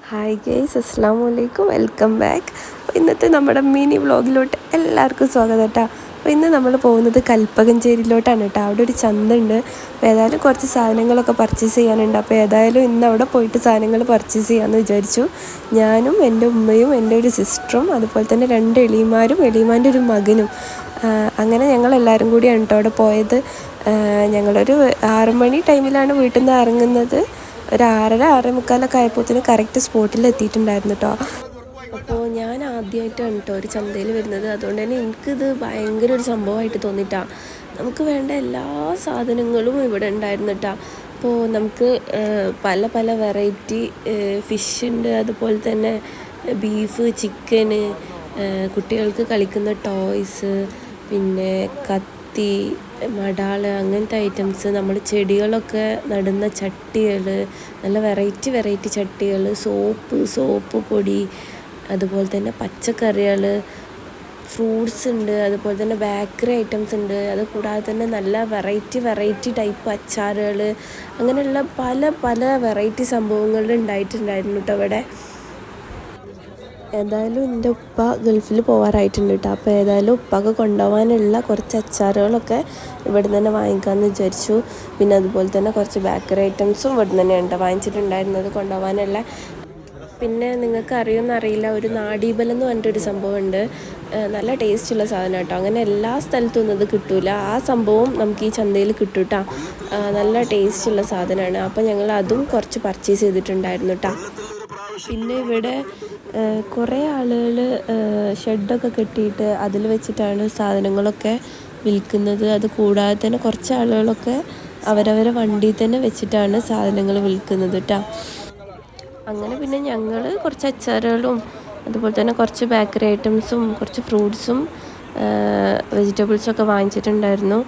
Hi guys, അസ്സലാമു അലൈക്കും, welcome back. അപ്പോൾ ഇന്നത്തെ നമ്മുടെ മിനി വ്ളോഗിലോട്ട് എല്ലാവർക്കും സ്വാഗതം കേട്ടോ. അപ്പോൾ ഇന്ന് നമ്മൾ പോകുന്നത് കൽപ്പകഞ്ചേരിയിലോട്ടാണ് കേട്ടോ. അവിടെ ഒരു ചന്തയുണ്ട്. അപ്പോൾ ഏതായാലും കുറച്ച് സാധനങ്ങളൊക്കെ പർച്ചേസ് ചെയ്യാനുണ്ട്. അപ്പോൾ ഏതായാലും ഇന്ന് അവിടെ പോയിട്ട് സാധനങ്ങൾ പർച്ചേസ് ചെയ്യാമെന്ന് വിചാരിച്ചു. ഞാനും എൻ്റെ ഉമ്മയും എൻ്റെ ഒരു സിസ്റ്ററും അതുപോലെ തന്നെ 2 എളിയന്മാരും എളിയന്മാൻ്റെ ഒരു മകനും, അങ്ങനെ ഞങ്ങളെല്ലാവരും കൂടിയാണ് കേട്ടോ അവിടെ പോയത്. ഞങ്ങളൊരു 6 മണി ടൈമിലാണ് വീട്ടിൽ നിന്ന് ഇറങ്ങുന്നത്. ഒരു 6:30-6:45 ആയപ്പോഴത്തേന് കറക്റ്റ് സ്പോട്ടിൽ എത്തിയിട്ടുണ്ടായിരുന്നു കേട്ടോ. അപ്പോൾ ഞാൻ ആദ്യമായിട്ടാണ് കേട്ടോ ഒരു ചന്തയിൽ വരുന്നത്. അതുകൊണ്ട് തന്നെ എനിക്കിത് ഭയങ്കര ഒരു സംഭവമായിട്ട് തോന്നിയിട്ടാണ്. നമുക്ക് വേണ്ട എല്ലാ സാധനങ്ങളും ഇവിടെ ഉണ്ടായിരുന്നു കേട്ടോ. അപ്പോൾ നമുക്ക് പല പല വെറൈറ്റി ഫിഷ് ഉണ്ട്, അതുപോലെ തന്നെ ബീഫ്, ചിക്കന്, കുട്ടികൾക്ക് കളിക്കുന്ന ടോയ്സ്, പിന്നെ കത്തി, മടാള്, അങ്ങനത്തെ ഐറ്റംസ്, നമ്മൾ ചെടികളൊക്കെ നടുന്ന ചട്ടികൾ, നല്ല വെറൈറ്റി ചട്ടികൾ, സോപ്പ് പൊടി, അതുപോലെ തന്നെ പച്ചക്കറികൾ, ഫ്രൂട്ട്സ് ഉണ്ട്, അതുപോലെ തന്നെ ബേക്കറി ഐറ്റംസ് ഉണ്ട്. അതുകൂടാതെ തന്നെ നല്ല വെറൈറ്റി ടൈപ്പ് അച്ചാറുകൾ, അങ്ങനെയുള്ള പല വെറൈറ്റി സംഭവങ്ങൾ ഉണ്ടായിട്ടുണ്ടായിരുന്നു കേട്ടോ അവിടെ. ഏതായാലും എൻ്റെ ഉപ്പ ഗൾഫിൽ പോകാറായിട്ടുണ്ട് കേട്ടോ. അപ്പോൾ ഏതായാലും ഉപ്പക്ക് കൊണ്ടുപോകാനുള്ള കുറച്ച് അച്ചാറുകളൊക്കെ ഇവിടെ നിന്ന് തന്നെ വാങ്ങിക്കാമെന്ന് വിചാരിച്ചു. പിന്നെ അതുപോലെ തന്നെ കുറച്ച് ബേക്കറി ഐറ്റംസും ഇവിടെ നിന്ന് തന്നെയാണ് വാങ്ങിച്ചിട്ടുണ്ടായിരുന്നത് കൊണ്ടുപോകാനുള്ള. പിന്നെ നിങ്ങൾക്ക് അറിയുമെന്നറിയില്ല, ഒരു നാടീബലം എന്ന് പറഞ്ഞിട്ടൊരു സംഭവമുണ്ട്. നല്ല ടേസ്റ്റുള്ള സാധനം കേട്ടോ. അങ്ങനെ എല്ലാ സ്ഥലത്തും ഒന്നും ഇത് കിട്ടൂല. ആ സംഭവം നമുക്ക് ഈ ചന്തയിൽ കിട്ടും കേട്ടോ. നല്ല ടേസ്റ്റുള്ള സാധനമാണ്. അപ്പോൾ ഞങ്ങൾ അതും കുറച്ച് പർച്ചേസ് ചെയ്തിട്ടുണ്ടായിരുന്നു കേട്ടോ. പിന്നെ ഇവിടെ കുറേ ആളുകൾ ഷെഡൊക്കെ കെട്ടിയിട്ട് അതിൽ വെച്ചിട്ടാണ് സാധനങ്ങളൊക്കെ വിൽക്കുന്നത്. അത് കൂടാതെ തന്നെ കുറച്ച് ആളുകളൊക്കെ അവരവരെ വണ്ടിയിൽ തന്നെ വെച്ചിട്ടാണ് സാധനങ്ങൾ വിൽക്കുന്നത് കേട്ടോ. അങ്ങനെ പിന്നെ ഞങ്ങൾ കുറച്ച് അച്ചാറുകളും അതുപോലെ തന്നെ കുറച്ച് ബേക്കറി ഐറ്റംസും കുറച്ച് ഫ്രൂട്ട്സും വെജിറ്റബിൾസൊക്കെ വാങ്ങിച്ചിട്ടുണ്ടായിരുന്നു.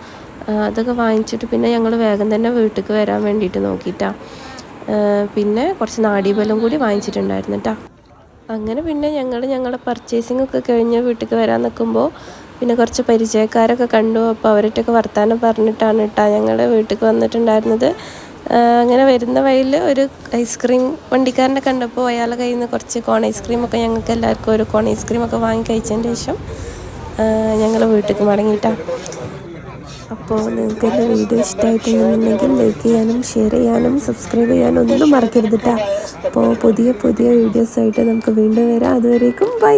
അതൊക്കെ വാങ്ങിച്ചിട്ട് പിന്നെ ഞങ്ങൾ വേഗം തന്നെ വീട്ടിലേക്ക് വരാൻ വേണ്ടിയിട്ട് നോക്കിയിട്ടാണ്. പിന്നെ കുറച്ച് നാടീബലം കൂടി വാങ്ങിച്ചിട്ടുണ്ടായിരുന്നു കേട്ടോ. അങ്ങനെ പിന്നെ ഞങ്ങളുടെ പർച്ചേസിംഗ് ഒക്കെ കഴിഞ്ഞ് വീട്ടിലേക്ക് വരാൻ നിൽക്കുമ്പോൾ പിന്നെ കുറച്ച് പരിചയക്കാരൊക്കെ കണ്ടു. അപ്പോൾ അവരായിട്ടൊക്കെ വർത്താനം പറഞ്ഞിട്ടാണ് കേട്ടോ ഞങ്ങൾ വീട്ടിലേക്ക് വന്നിട്ടുണ്ടായിരുന്നത്. അങ്ങനെ വരുന്ന വഴിയിൽ ഒരു ഐസ്ക്രീം വണ്ടിക്കാരനെ കണ്ടപ്പോൾ അയാളുടെ കയ്യിൽ നിന്ന് കുറച്ച് കോൺ ഐസ്ക്രീമൊക്കെ ഞങ്ങൾക്ക് എല്ലാവർക്കും ഒരു കോൺ ഐസ്ക്രീമൊക്കെ വാങ്ങി കഴിച്ചതിന് ശേഷം ഞങ്ങൾ വീട്ടിലേക്ക് മടങ്ങിയിട്ടാണ്. അപ്പോൾ നിങ്ങൾക്ക് എൻ്റെ വീഡിയോ ഇഷ്ടമായിട്ടുണ്ടെന്നുണ്ടെങ്കിൽ ലൈക്ക് ചെയ്യാനും ഷെയർ ചെയ്യാനും സബ്സ്ക്രൈബ് ചെയ്യാനും ഒന്നും മറക്കരുത് കേട്ടോ. അപ്പോൾ പുതിയ വീഡിയോസായിട്ട് നമുക്ക് വീണ്ടും വരാം. അതുവരേക്കും ബൈ.